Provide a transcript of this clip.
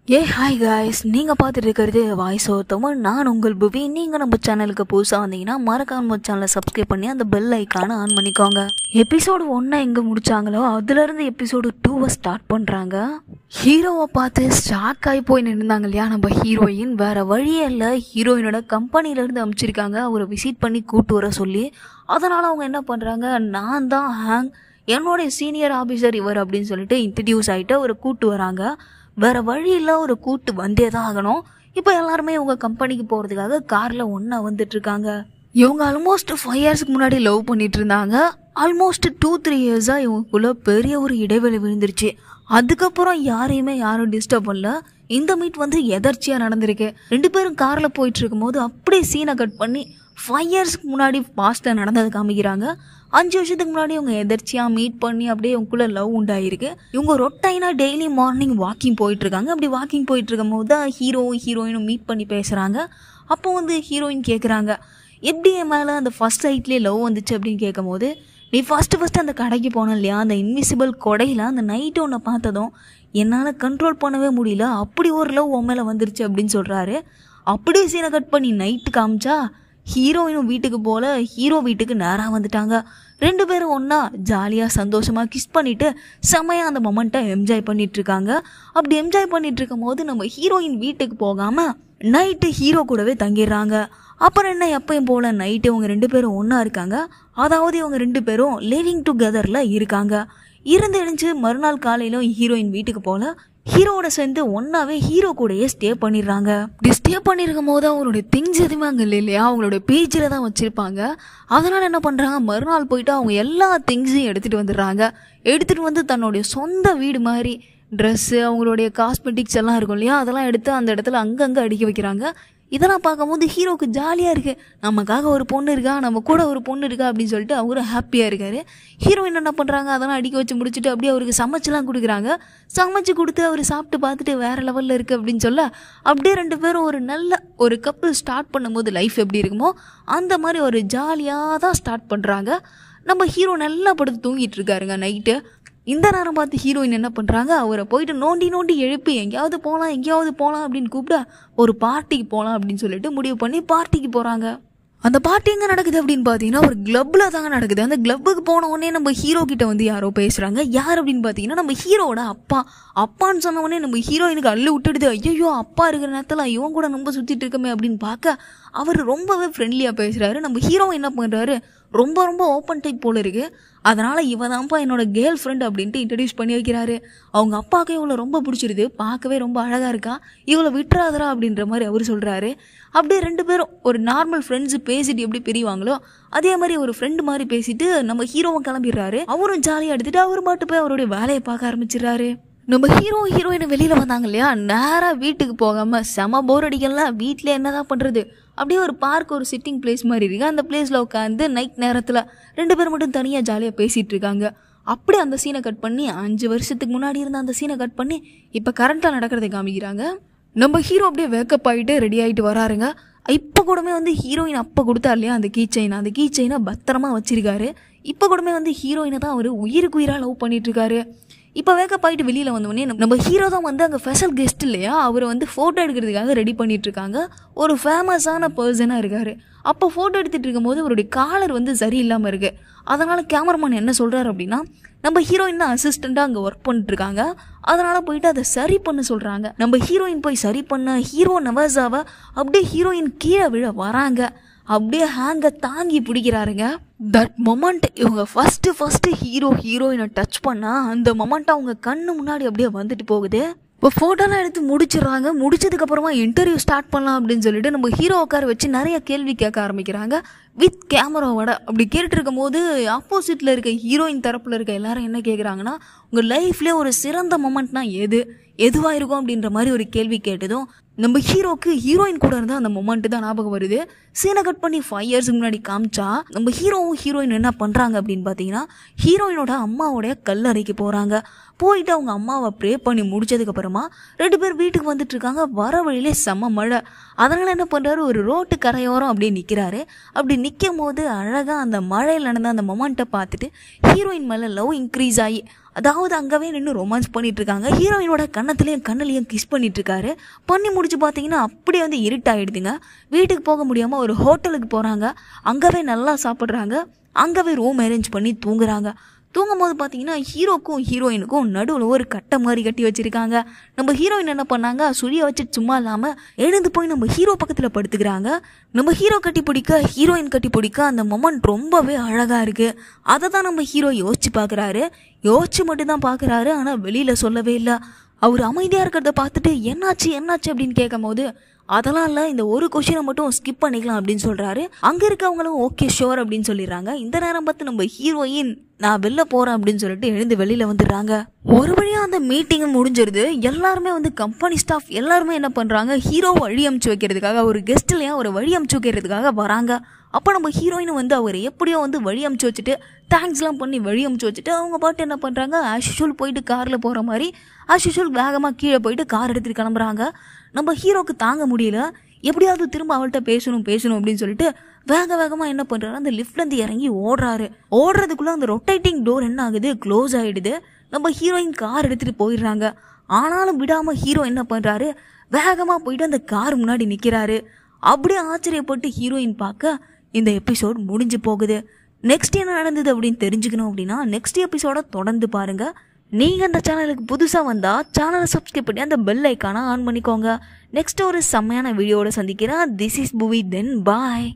Hi guys, நீங்கள் பார்த்துட்டு இருக்கிறது வாய்ஸ் ஓவர் தமிழ். நான் உங்கள் புவி. நீங்கள் நம்ம சேனலுக்கு புதுசாக வந்தீங்கன்னா மறக்காம நம்ம சேனலை சப்ஸ்கிரைப் பண்ணி அந்த பெல் ஐக்கானை ஆன் பண்ணிக்கோங்க. எபிசோடு 1 எங்கே முடித்தாங்களோ அதுலேருந்து எபிசோடு 2 ஸ்டார்ட் பண்ணுறாங்க. ஹீரோவை பார்த்து ஷாக் ஆகி போய் நின்றுந்தாங்க இல்லையா நம்ம ஹீரோயின். வேறு வழியே இல்லை, ஹீரோயினோட கம்பெனிலேருந்து அனுப்பிச்சிருக்காங்க அவரை விசிட் பண்ணி கூப்பிட்டு வர சொல்லி. அதனால் அவங்க என்ன பண்ணுறாங்க, நான் தான் ஹேங், என்னோடைய சீனியர் ஆஃபீஸர் இவர் அப்படின்னு சொல்லிட்டு இன்ட்ரடியூஸ் ஆகிட்டு அவரை கூப்பிட்டு வராங்க. வேறு வழியில் ஒரு கூட்டு வந்தே தான் ஆகணும். இப்போ எல்லாருமே இவங்க கம்பெனிக்கு போகிறதுக்காக காரில் ஒன்றா வந்துட்டுருக்காங்க. இவங்க ஆல்மோஸ்ட் 5 இயர்ஸ்க்கு முன்னாடி லவ் பண்ணிட்டு இருந்தாங்க. ஆல்மோஸ்ட் 2-3 இயர்ஸாக இவங்களுக்குள்ள பெரிய ஒரு இடைவெளி விழுந்துருச்சு. அதுக்கப்புறம் யாரும் டிஸ்டர்ப் பண்ணல. இந்த மீட் வந்து எதர்ச்சியாக நடந்திருக்கு. 2 பேரும் காரில் போயிட்டு இருக்கும்போது அப்படியே சீனை கட் பண்ணி 5 இயர்ஸ்க்கு முன்னாடி பாஸ்ட்டில் நடந்தது காமிக்கிறாங்க. 5 வருஷத்துக்கு முன்னாடி இவங்க எதர்ச்சியாக மீட் பண்ணி அப்படியே இவங்களுக்குள்ள லவ் உண்டாயிருக்கு. இவங்க ரொட்டைனாக டெய்லி மார்னிங் வாக்கிங் போயிட்டுருக்காங்க. அப்படி வாக்கிங் போயிட்டு இருக்கும் போது தான் ஹீரோயினும் மீட் பண்ணி பேசுகிறாங்க. அப்போ வந்து ஹீரோயின் கேட்குறாங்க, எப்படி என் மேலே அந்த ஃபஸ்ட் சைட்லேயே லவ் வந்துச்சு அப்படின்னு கேட்கும் போது, நீ ஃபஸ்ட்டு அந்த கடைக்கு போன இல்லையா, அந்த இன்விசிபிள் கொடையில் அந்த நைட்டு ஒன்றை பார்த்ததும் என்னால் கண்ட்ரோல் பண்ணவே முடியல, அப்படி ஒரு லவ் உன் மேலே வந்துருச்சு அப்படின்னு சொல்கிறாரு. அப்படியே சீனை கட் பண்ணி நைட்டு காமிச்சா ஹீரோயினும் வீட்டுக்கு போல ஹீரோ வீட்டுக்கு நேராக வந்துட்டாங்க. 2 பேரும் ஒன்றா ஜாலியாக சந்தோஷமாக கிஸ் பண்ணிவிட்டு செம்மையாக அந்த மொமெண்ட்டை என்ஜாய் பண்ணிகிட்ருக்காங்க. அப்படி என்ஜாய் பண்ணிகிட்ருக்கும் போது நம்ம ஹீரோயின் வீட்டுக்கு போகாமல் நைட்டு ஹீரோ கூடவே தங்கிடுறாங்க. அப்புறம் என்ன, எப்பயும் போல் நைட்டு இவங்க 2 பேரும் ஒன்றா இருக்காங்க. அதாவது இவங்க 2 பேரும் லிவிங் டுகெதரில் இருக்காங்க. எழுந்து மறுநாள் காலையிலும் ஹீரோயின் வீட்டுக்கு போல் ஹீரோவோட சேர்ந்து ஒன்றாவே ஹீரோ கூடயே ஸ்டே பண்ணிடுறாங்க. இப்படி ஸ்டே பண்ணியிருக்கும் போது அவங்களுடைய திங்ஸ் எதுவுமே அங்கே இல்லை இல்லையா, அவங்களோட பேஜில் தான் வச்சுருப்பாங்க. அதனால் என்ன பண்ணுறாங்க, மறுநாள் போயிட்டு அவங்க எல்லா திங்ஸையும் எடுத்துகிட்டு வந்துடுறாங்க. எடுத்துகிட்டு வந்து தன்னுடைய சொந்த வீடு மாதிரி ட்ரெஸ்ஸு, அவங்களுடைய காஸ்மெட்டிக்ஸ் எல்லாம் இருக்கும் இல்லையா, அதெல்லாம் எடுத்து அந்த இடத்துல அங்கங்கே அடுக்கி வைக்கிறாங்க. இதெல்லாம் பார்க்கும்போது ஹீரோவுக்கு ஜாலியாக இருக்குது. நமக்காக ஒரு பொண்ணு இருக்கா, நம்ம கூட ஒரு பொண்ணு இருக்கா அப்படின்னு சொல்லிட்டு அவரும் ஹாப்பியாக இருக்கார். ஹீரோயின் என்ன பண்ணுறாங்க, அதெல்லாம் அடுக்கி வச்சு முடிச்சுட்டு அப்படியே அவருக்கு சமைச்செல்லாம் கொடுக்குறாங்க. சமைச்சு கொடுத்து அவர் சாப்பிட்டு பார்த்துட்டு வேறு லெவலில் இருக்குது அப்படின்னு சொல்ல, அப்படியே 2 பேரும் ஒரு நல்ல ஒரு கப்பு ஸ்டார்ட் பண்ணும்போது லைஃப் எப்படி இருக்குமோ அந்த மாதிரி ஒரு ஜாலியாக தான் ஸ்டார்ட் பண்ணுறாங்க. நம்ம ஹீரோ நல்லா படுத்து தூங்கிட்டு இருக்காருங்க நைட்டு. இந்த நேரம் பார்த்து ஹீரோயின் என்ன பண்ணுறாங்க, அவரை போயிட்டு நோண்டி எழுப்பி எங்கேயாவது போகலாம் அப்படின்னு கூப்பிட்டா ஒரு பார்ட்டிக்கு போகலாம் அப்படின்னு சொல்லிட்டு முடிவு பண்ணி பார்ட்டிக்கு போகிறாங்க. அந்த பார்ட்டி எங்கே நடக்குது அப்படின்னு பார்த்தீங்கன்னா ஒரு கிளப்பில் தாங்க நடக்குது. அந்த கிளப்புக்கு போன உடனே நம்ம ஹீரோ கிட்ட வந்து யாரோ பேசுகிறாங்க. யார் அப்படின்னு பார்த்தீங்கன்னா நம்ம ஹீரோவோட அப்பான்னு சொன்ன உடனே நம்ம ஹீரோயினுக்கு அள்ளு விட்டுடுது. ஐயோ, அப்பா இருக்கிற நேரத்தில் இவன் கூட ரொம்ப சுற்றிட்டு இருக்கமே அப்படின்னு பார்க்க அவர் ரொம்பவே ஃப்ரெண்ட்லியாக பேசுகிறாரு. நம்ம ஹீரோ என்ன பண்ணுறாரு, ரொம்ப ஓப்பன் டைப் போல் இருக்குது. அதனால் இவ தான்ப்பா என்னோட கேர்ள் ஃப்ரெண்ட் அப்படின்ட்டு இன்ட்ரடியூஸ் பண்ணி வைக்கிறாரு. அவங்க அப்பாவுக்கு இவளை ரொம்ப பிடிச்சிருது, பார்க்கவே ரொம்ப அழகாக இருக்கா, இவளை விட்டுறாதரா அப்படின்ற மாதிரி அவர் சொல்கிறாரு. அப்படியே 2 பேரும் ஒரு நார்மல் ஃப்ரெண்ட்ஸு பேசிட்டு எப்படி பிரிவாங்களோ அதே மாதிரி ஒரு ஃப்ரெண்டு மாதிரி பேசிட்டு நம்ம ஹீரோவும் கிளம்பிடுறாரு. அவரும் ஜாலியாக எடுத்துகிட்டு அவர் பாட்டு போய் அவருடைய வேலையை பார்க்க ஆரம்பிச்சிடுறாரு. நம்ம ஹீரோயின் வெளியில் வந்தாங்க இல்லையா, நேராக வீட்டுக்கு போகாமல் செம போர் அடிக்கலாம், வீட்டில் என்ன தான் பண்ணுறது, அப்படியே ஒரு பார்க், ஒரு சிட்டிங் பிளேஸ் மாதிரி இருக்குது. அந்த பிளேஸில் உட்காந்து நைட் நேரத்தில் 2 பேர் மட்டும் தனியாக ஜாலியாக பேசிகிட்டு இருக்காங்க. அப்படியே அந்த சீனை கட் பண்ணி 5 வருஷத்துக்கு முன்னாடி இருந்த அந்த சீனை கட் பண்ணி இப்போ கரண்ட்டாக நடக்கிறதை காமிக்கிறாங்க. நம்ம ஹீரோ அப்படியே வேக்கப் ஆகிட்டு ரெடி ஆகிட்டு வராருங்க. இப்போ கூடமே வந்து ஹீரோயின் அப்போ கொடுத்தார் இல்லையா அந்த கீ செயினை பத்திரமா வச்சிருக்காரு. இப்போ கூடமே வந்து ஹீரோயினை தான் அவர் உயிருக்கு உயிராக லவ் பண்ணிட்டுருக்காரு. இப்போ வேக்கப் ஆகிட்டு வெளியில் வந்தோடனே நம்ம ஹீரோ தான் வந்து அங்கே ஸ்பெஷல் கெஸ்ட் இல்லையா, அவரை வந்து ஃபோட்டோ எடுக்கிறதுக்காக ரெடி பண்ணிகிட்ருக்காங்க. ஒரு ஃபேமஸான பர்சனாக இருக்கார். அப்போ ஃபோட்டோ எடுத்துகிட்டு இருக்கும்போது அவருடைய காலர் வந்து சரியில்லாமல் இருக்குது. அதனால் கேமராமேன் என்ன சொல்கிறார் அப்படின்னா, நம்ம ஹீரோயின் தான் அசிஸ்டண்ட்டாக அங்கே ஒர்க் பண்ணிட்டுருக்காங்க, அதனால் போயிட்டு அதை சரி பண்ண சொல்கிறாங்க. நம்ம ஹீரோயின் போய் சரி பண்ண ஹீரோ நவாஸாவை அப்படியே ஹீரோயின் கீழே விழ வராங்க. அப்படியே ஹேங்கை தாங்கி பிடிக்கிறாருங்க. தட் மொமெண்ட் இவங்க ஃபஸ்ட்டு ஹீரோயினை டச் பண்ணால் அந்த மொமெண்ட் அவங்க கண்ணு முன்னாடி அப்படியே வந்துட்டு போகுது. இப்போ ஃபோட்டோலாம் எடுத்து முடிச்சிடுறாங்க. முடிச்சதுக்கப்புறமா இன்டர்வியூ ஸ்டார்ட் பண்ணலாம் அப்படின்னு சொல்லிட்டு நம்ம ஹீரோ உட்கார வச்சு நிறைய கேள்வி கேட்க ஆரம்பிக்கிறாங்க வித் கேமராவோட. அப்படி கேட்டுட்டு இருக்கும் போது ஆப்போசிட்டில் இருக்க ஹீரோயின் தரப்பில் இருக்க எல்லாரும் என்ன கேட்குறாங்கன்னா, உங்கள் லைஃப்லேயே ஒரு சிறந்த மொமெண்ட்னா எதுவாக இருக்கும் அப்படின்ற மாதிரி ஒரு கேள்வி கேட்டதும் நம்ம ஹீரோக்கு ஹீரோயின் கூட இருந்தால் அந்த மொமெண்ட் தான் ஞாபகம் வருது. சீனை கட் பண்ணி 5 இயர்ஸ்க்கு முன்னாடி காமிச்சா நம்ம ஹீரோவும் ஹீரோயின் என்ன பண்ணுறாங்க அப்படின்னு பார்த்தீங்கன்னா, ஹீரோயினோட அம்மாவோடைய கல்லறைக்கு போகிறாங்க. போயிட்டு அவங்க அம்மாவை ப்ரே பண்ணி முடிச்சதுக்கப்புறமா 2 பேர் வீட்டுக்கு வந்துட்டு இருக்காங்க. வர வழியிலே செம்ம மழை. அதனால் என்ன பண்ணுறாரு, ஒரு ரோட்டு கரையோரம் அப்படியே நிற்கிறாரு. அப்படி நிற்கும் போது அழகாக அந்த மழையில் நடந்த அந்த மொமெண்ட்டை பார்த்துட்டு ஹீரோயின் மேலே லவ் இன்க்ரீஸ் ஆகி, அதாவது அங்கவே நின்று ரொமான்ஸ் பண்ணிட்டு இருக்காங்க. ஹீரோயினோட கண்ணத்துலேயும் கிஸ் பண்ணிட்டு இருக்காரு. பண்ணி முடிச்சு பார்த்தீங்கன்னா அப்படியே வந்து இருட்டாயிடுதுங்க. வீட்டுக்கு போக முடியாமல் ஒரு ஹோட்டலுக்கு போகிறாங்க. அங்கவே நல்லா சாப்பிட்றாங்க. அங்கவே ரூம் அரேஞ்ச் பண்ணி தூங்குறாங்க. தூங்கும் போது பார்த்தீங்கன்னா ஹீரோக்கும் ஹீரோயினுக்கும் நடுவில் ஒரு கட்டை மாதிரி கட்டி வச்சுருக்காங்க. நம்ம ஹீரோயின் என்ன பண்ணாங்க, சுழியை வச்சு சும்மா இல்லாமல் எழுந்து போய் நம்ம ஹீரோ பக்கத்தில் படுத்துக்கிறாங்க. நம்ம ஹீரோ கட்டி பிடிக்க, ஹீரோயின் கட்டி பிடிக்க அந்த மொமெண்ட் ரொம்பவே அழகாக இருக்குது. அதை தான் நம்ம ஹீரோ யோசிச்சு பார்க்குறாரு. யோசிச்சு மட்டும்தான் பார்க்குறாரு, ஆனால் வெளியில் சொல்லவே இல்லை. அவர் அமைதியாக இருக்கிறத பார்த்துட்டு என்னாச்சு அப்படின்னு கேட்கும் போது, அதெல்லாம் இல்லை, இந்த ஒரு கொஷினை மட்டும் ஸ்கிப் பண்ணிக்கலாம் அப்படின்னு சொல்கிறாரு. அங்கே இருக்கவங்களும் ஓகே ஷோர் அப்படின்னு சொல்லிடுறாங்க. இந்த நேரம் பார்த்து நம்ம ஹீரோயின் நான் வெளில போகிறேன் அப்படின்னு சொல்லிட்டு எழுந்து வெளியில் வந்துடுறாங்க. ஒரு வழியாக அந்த மீட்டிங் முடிஞ்சிருது. எல்லாருமே வந்து கம்பெனி ஸ்டாஃப் எல்லாருமே என்ன பண்ணுறாங்க, ஹீரோவை வழி அமுச்சு வைக்கிறதுக்காக, ஒரு கெஸ்ட் இல்லையா ஒரு வழி அமுச்சு வைக்கிறதுக்காக வராங்க. அப்போ நம்ம ஹீரோயின் வந்து அவர் எப்படியோ வந்து வழி அமுச்சு வச்சுட்டு தேங்க்ஸ்லாம் பண்ணி வழி அமுச்சு வச்சுட்டு அவங்க பாட்டு என்ன பண்ணுறாங்க, ஆஸ் யூஷுவல் போயிட்டு காரில் போகிற மாதிரி ஆஸ் யூஷுவல் வேகமாக கீழே போயிட்டு கார் எடுத்துகிட்டு கிளம்புறாங்க. நம்ம ஹீரோக்கு தாங்க முடியல, எப்படியாவது திரும்ப அவள்கிட்ட பேசணும் அப்படின்னு சொல்லிட்டு வேகமாக என்ன பண்ணுறாரு, அந்த லிஃப்ட்லேருந்து இறங்கி ஓடுறதுக்குள்ளே அந்த ரொட்டேட்டிங் டோர் என்ன ஆகுது, க்ளோஸ் ஆகிடுது. நம்ம ஹீரோயின் கார் எடுத்துகிட்டு போயிடுறாங்க. ஆனாலும் விடாமல் ஹீரோ என்ன பண்ணுறாரு, வேகமாக போயிட்டு அந்த கார் முன்னாடி நிற்கிறாரு. அப்படியே ஆச்சரியப்பட்டு ஹீரோயின் பார்க்க இந்த எபிசோட் முடிஞ்சு போகுது. நெக்ஸ்ட் என்ன நடந்தது அப்படின்னு தெரிஞ்சுக்கணும் அப்படின்னா நெக்ஸ்ட் எபிசோட தொடர்ந்து பாருங்கள். நீங்கள் அந்த சேனலுக்கு புதுசாக வந்தால் சேனலை சப்ஸ்கிரைப் பண்ணி அந்த பெல் ஐக்கானை ஆன் பண்ணிக்கோங்க. நெக்ஸ்ட் ஒரு செம்மையான வீடியோவோட சந்திக்கிறேன். திஸ் இஸ் புவி, தென் பாய்.